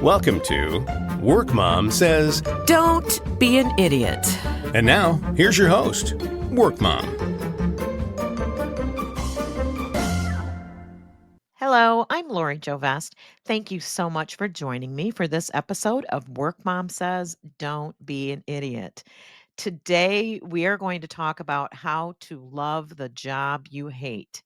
Welcome to Work Mom Says. Don't be an idiot. And now, here's your host, Work Mom. Hello, I'm Lori Jo Vest. Thank you so much for joining me for this episode of Work Mom Says, Don't Be an Idiot. Today, we are going to talk about how to love the job you hate.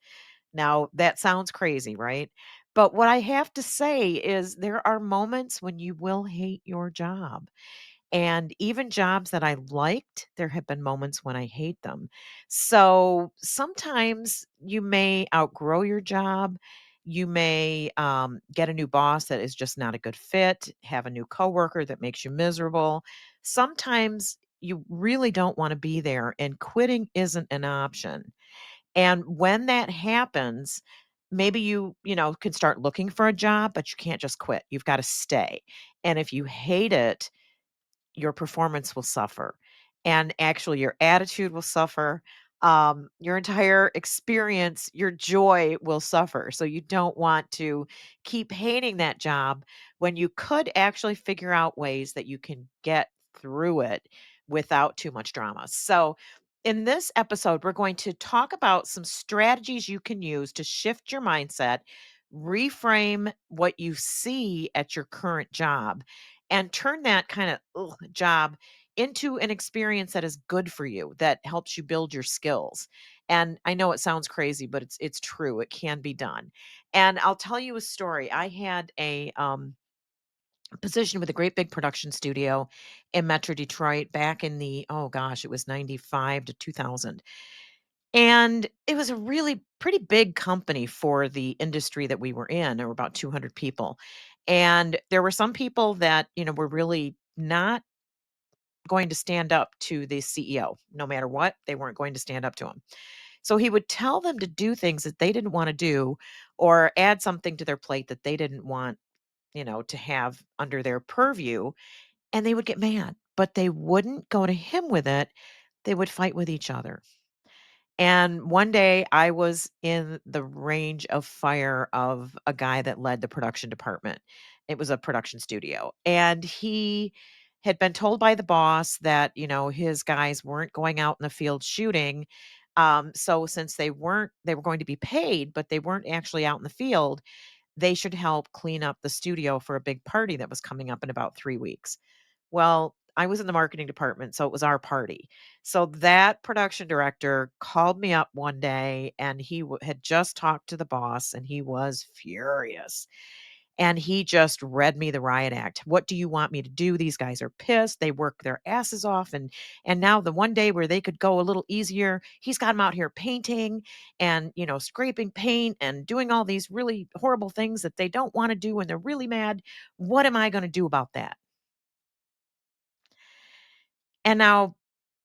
Now, that sounds crazy, right? But what I have to say is there are moments when you will hate your job. And even jobs that I liked, there have been moments when I hate them. So sometimes you may outgrow your job. You may get a new boss that is just not a good fit, have a new coworker that makes you miserable. Sometimes you really don't want to be there, and quitting isn't an option. And when that happens, maybe you can start looking for a job, but you can't just quit. You've got to stay. And if you hate it, your performance will suffer. And actually, your attitude will suffer. Your entire experience, your joy will suffer. So, you don't want to keep hating that job when you could actually figure out ways that you can get through it without too much drama. So, in this episode, we're going to talk about some strategies you can use to shift your mindset, reframe what you see at your current job, and turn that kind of job into an experience that is good for you, that helps you build your skills. And I know it sounds crazy, but it's true. It can be done. And I'll tell you a story. I had a position with a great big production studio in Metro Detroit back in the, oh gosh, it was 95 to 2000. And it was a really pretty big company for the industry that we were in. There were about 200 people. And there were some people that were really not going to stand up to the CEO. No matter what, they weren't going to stand up to him. So he would tell them to do things that they didn't want to do, or add something to their plate that they didn't want to have under their purview. And they would get mad, but they wouldn't go to him with it. They would fight with each other. And one day I was in the range of fire of a guy that led the production department. It was a production studio. And he had been told by the boss that his guys weren't going out in the field shooting. So since they were going to be paid, but they weren't actually out in the field, they should help clean up the studio for a big party that was coming up in about 3 weeks. Well, I was in the marketing department, so it was our party. So that production director called me up one day, and he had just talked to the boss, and he was furious. And he just read me the riot act. What do you want me to do? These guys are pissed. They work their asses off, and now the one day where they could go a little easier, he's got them out here painting and scraping paint and doing all these really horrible things that they don't want to do when they're really mad. What am I going to do about that? And now,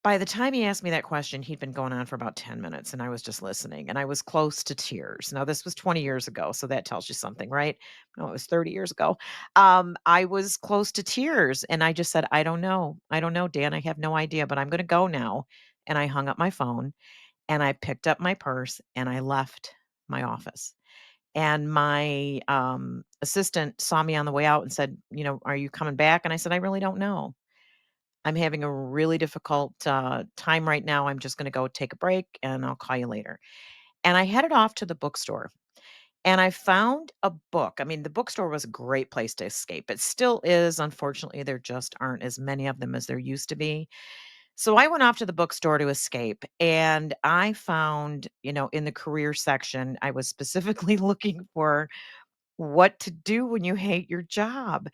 by the time he asked me that question, he'd been going on for about 10 minutes, and I was just listening, and I was close to tears. Now, this was 20 years ago, so that tells you something, right? No, it was 30 years ago. I was close to tears, and I just said, I don't know. I don't know, Dan. I have no idea, but I'm going to go now. And I hung up my phone, and I picked up my purse, and I left my office. And my assistant saw me on the way out and said, are you coming back? And I said, I really don't know. I'm having a really difficult time right now. I'm just going to go take a break and I'll call you later. And I headed off to the bookstore and I found a book. I mean, the bookstore was a great place to escape. It still is. Unfortunately, there just aren't as many of them as there used to be. So I went off to the bookstore to escape and I found in the career section, I was specifically looking for what to do when you hate your job.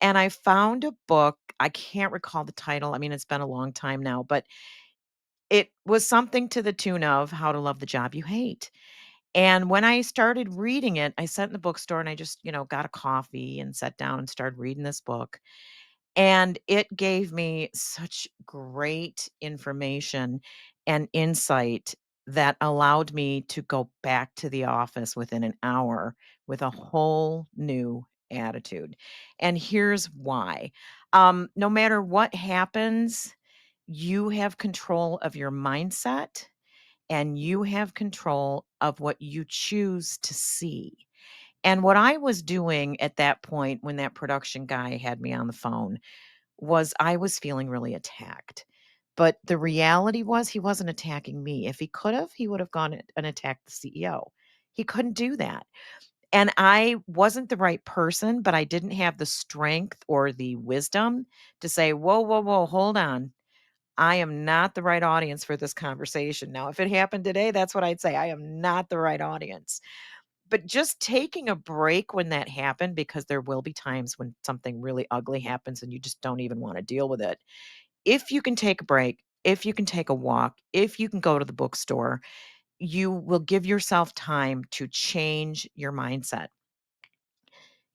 And I found a book. I can't recall the title. I mean, it's been a long time now, but it was something to the tune of How to Love the Job You Hate. And when I started reading it, I sat in the bookstore and I just got a coffee and sat down and started reading this book. And it gave me such great information and insight that allowed me to go back to the office within an hour with a whole new attitude. And here's why. No matter what happens, you have control of your mindset and you have control of what you choose to see. And what I was doing at that point when that production guy had me on the phone was I was feeling really attacked. But the reality was he wasn't attacking me. If he could have, he would have gone and attacked the CEO. He couldn't do that. And I wasn't the right person, but I didn't have the strength or the wisdom to say, whoa, whoa, whoa, hold on. I am not the right audience for this conversation. Now, if it happened today, that's what I'd say. I am not the right audience. But just taking a break when that happened, because there will be times when something really ugly happens and you just don't even want to deal with it. If you can take a break, if you can take a walk, if you can go to the bookstore, you will give yourself time to change your mindset.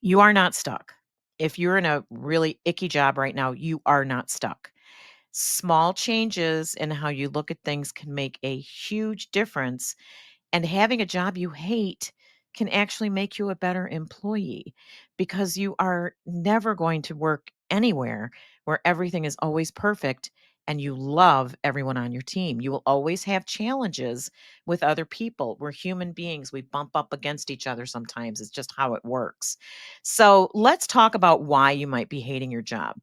You are not stuck. If you're in a really icky job right now, you are not stuck. Small changes in how you look at things can make a huge difference, and having a job you hate can actually make you a better employee because you are never going to work anywhere where everything is always perfect and you love everyone on your team. You will always have challenges with other people. We're human beings. We bump up against each other sometimes. It's just how it works. So let's talk about why you might be hating your job.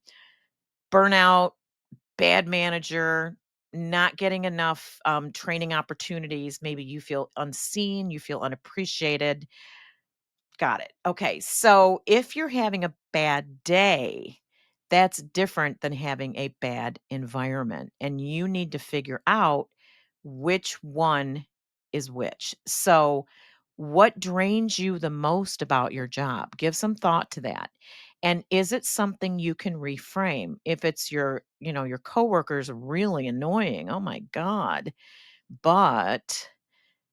Burnout, bad manager, not getting enough training opportunities. Maybe you feel unseen, you feel unappreciated. Got it. Okay. So if you're having a bad day, that's different than having a bad environment. And you need to figure out which one is which. So, what drains you the most about your job? Give some thought to that. And is it something you can reframe? If it's your coworkers really annoying, oh my God, but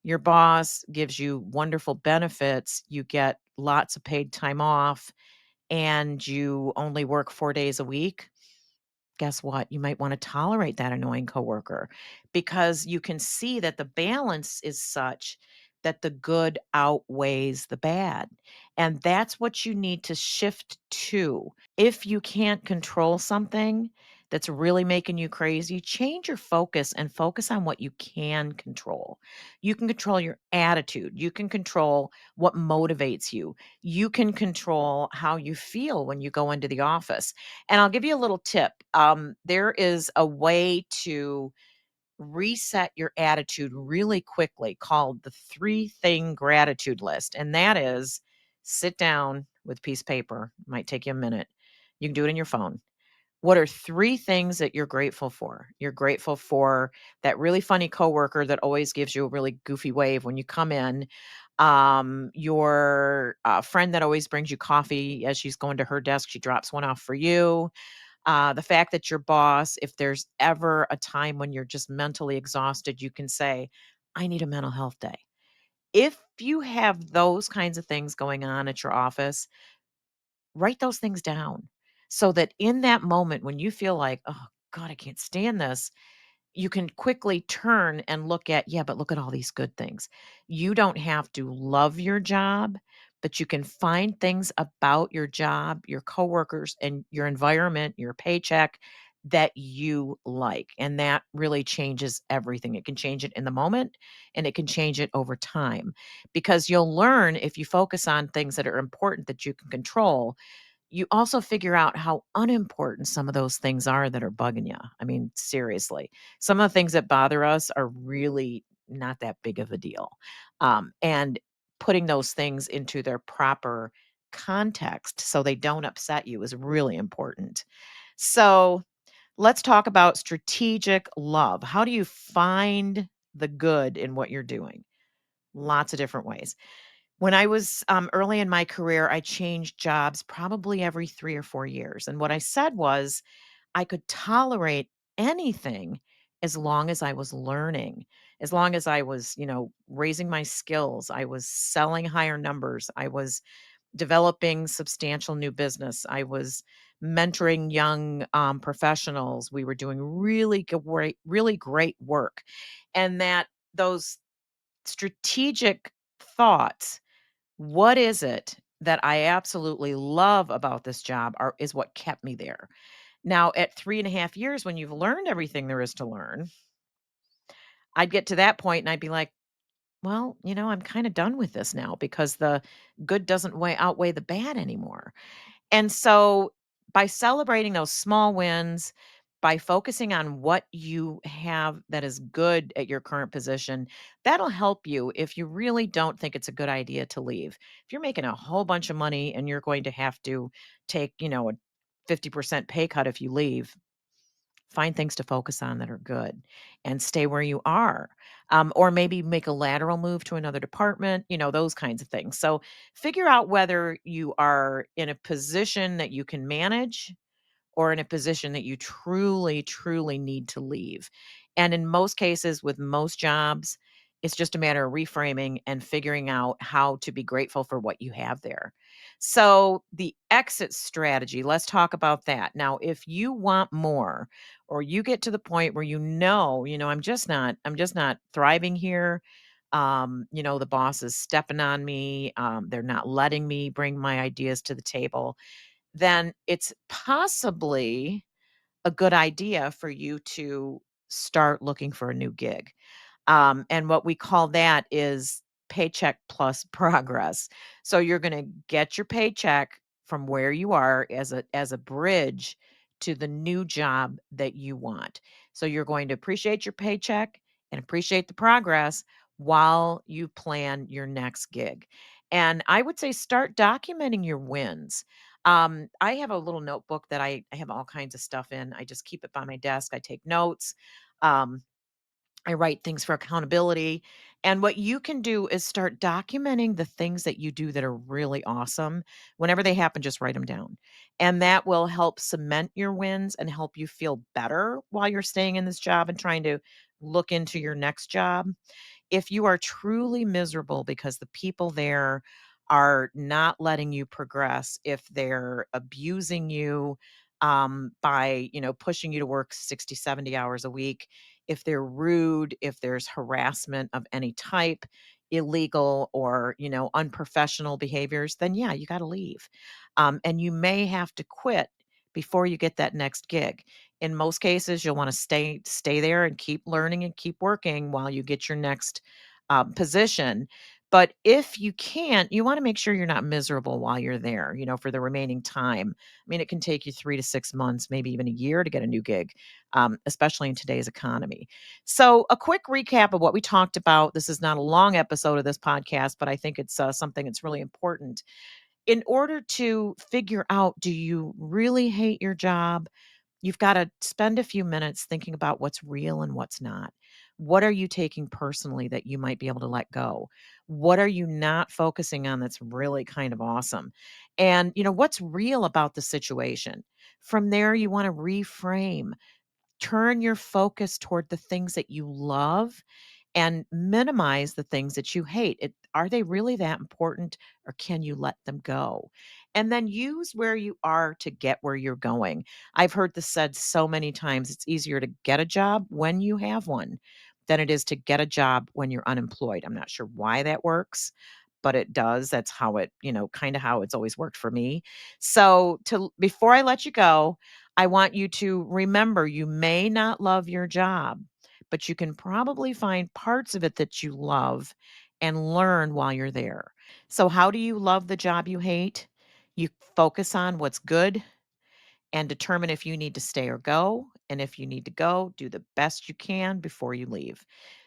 your boss gives you wonderful benefits, you get lots of paid time off, and you only work 4 days a week. Guess what? You might want to tolerate that annoying coworker because you can see that the balance is such that the good outweighs the bad. And that's what you need to shift to. If you can't control something that's really making you crazy, change your focus and focus on what you can control. You can control your attitude. You can control what motivates you. You can control how you feel when you go into the office. And I'll give you a little tip. There is a way to reset your attitude really quickly called the 3-thing gratitude list. And that is sit down with a piece of paper. Might take you a minute. You can do it in your phone. What are 3 things that you're grateful for? You're grateful for that really funny coworker that always gives you a really goofy wave when you come in. Your friend that always brings you coffee as she's going to her desk, she drops one off for you. The fact that your boss, if there's ever a time when you're just mentally exhausted, you can say, I need a mental health day. If you have those kinds of things going on at your office, write those things down so that in that moment when you feel like, oh God, I can't stand this, you can quickly turn and look at, yeah, but look at all these good things. You don't have to love your job, but you can find things about your job, your coworkers, and your environment, your paycheck that you like. And that really changes everything. It can change it in the moment and it can change it over time because you'll learn if you focus on things that are important that you can control. You also figure out how unimportant some of those things are that are bugging you. I mean, seriously, some of the things that bother us are really not that big of a deal. And putting those things into their proper context so they don't upset you is really important. So let's talk about strategic love. How do you find the good in what you're doing? Lots of different ways. When I was, early in my career, I changed jobs probably every 3 or 4 years, and what I said was, I could tolerate anything as long as I was learning, as long as I was, raising my skills, I was selling higher numbers, I was developing substantial new business, I was mentoring young, professionals, we were doing really great work, and that those strategic thoughts, what is it that I absolutely love about this job is what kept me there. Now, at 3.5 years, when you've learned everything there is to learn, I'd get to that point and I'd be like, well, I'm kind of done with this now because the good doesn't outweigh the bad anymore. And so by celebrating those small wins, by focusing on what you have that is good at your current position, that'll help you if you really don't think it's a good idea to leave. If you're making a whole bunch of money and you're going to have to take, a 50% pay cut if you leave, find things to focus on that are good and stay where you are. Or maybe make a lateral move to another department, those kinds of things. So figure out whether you are in a position that you can manage or in a position that you truly, truly need to leave. And in most cases, with most jobs, it's just a matter of reframing and figuring out how to be grateful for what you have there. So, the exit strategy, let's talk about that. Now, if you want more or you get to the point where I'm just not thriving here. The boss is stepping on me. They're not letting me bring my ideas to the table, then it's possibly a good idea for you to start looking for a new gig. And what we call that is paycheck plus progress. So you're going to get your paycheck from where you are as a bridge to the new job that you want. So you're going to appreciate your paycheck and appreciate the progress while you plan your next gig. And I would say start documenting your wins. I have a little notebook that I have all kinds of stuff in. I just keep it by my desk. I take notes. Um, I write things for accountability. And what you can do is start documenting the things that you do that are really awesome. Whenever they happen, just write them down. And that will help cement your wins and help you feel better while you're staying in this job and trying to look into your next job. If you are truly miserable because the people there are not letting you progress, if they're abusing you by, pushing you to work 60, 70 hours a week, if they're rude, if there's harassment of any type, illegal or, unprofessional behaviors, then yeah, you got to leave. And you may have to quit before you get that next gig. In most cases, you'll want to stay there and keep learning and keep working while you get your next position. But if you can't, you want to make sure you're not miserable while you're there, for the remaining time. I mean, it can take you 3 to 6 months, maybe even a year to get a new gig, especially in today's economy. So, a quick recap of what we talked about. This is not a long episode of this podcast, but I think it's something that's really important. In order to figure out, do you really hate your job? You've gotta spend a few minutes thinking about what's real and what's not. What are you taking personally that you might be able to let go? What are you not focusing on that's really kind of awesome? And, what's real about the situation? From there, you wanna reframe. Turn your focus toward the things that you love and minimize the things that you hate. Are they really that important or can you let them go? And then use where you are to get where you're going. I've heard this said so many times, it's easier to get a job when you have one than it is to get a job when you're unemployed. I'm not sure why that works, but it does. That's how it, kind of how it's always worked for me. So to before I let you go, I want you to remember you may not love your job, but you can probably find parts of it that you love and learn while you're there. So, how do you love the job you hate? You focus on what's good and determine if you need to stay or go. And if you need to go, do the best you can before you leave.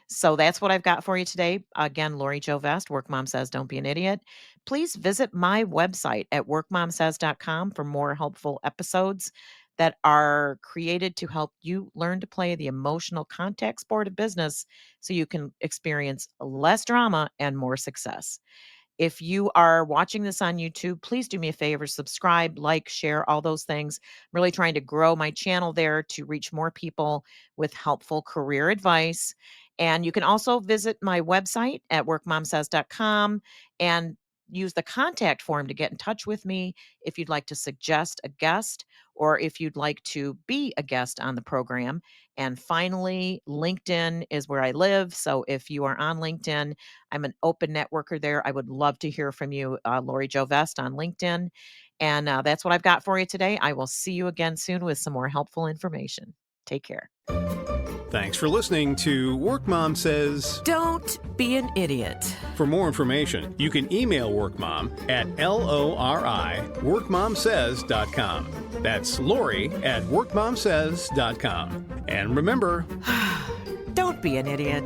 So that's what I've got for you today. Again, Lori Joe Vest, Work Mom Says Don't Be an Idiot. Please visit my website at workmomsays.com for more helpful episodes that are created to help you learn to play the emotional contact sport of business so you can experience less drama and more success. If you are watching this on YouTube, please do me a favor, subscribe, like, share, all those things. I'm really trying to grow my channel there to reach more people with helpful career advice. And you can also visit my website at workmomsays.com and use the contact form to get in touch with me if you'd like to suggest a guest or if you'd like to be a guest on the program. And finally, LinkedIn is where I live. So if you are on LinkedIn, I'm an open networker there. I would love to hear from you, Lori Joe Vest on LinkedIn. And that's what I've got for you today. I will see you again soon with some more helpful information. Take care. Thanks for listening to Work Mom Says. Don't be an idiot. For more information, you can email WorkMom at lori@workmomsays.com. That's Lori@workmomsays.com. And remember, Don't be an idiot.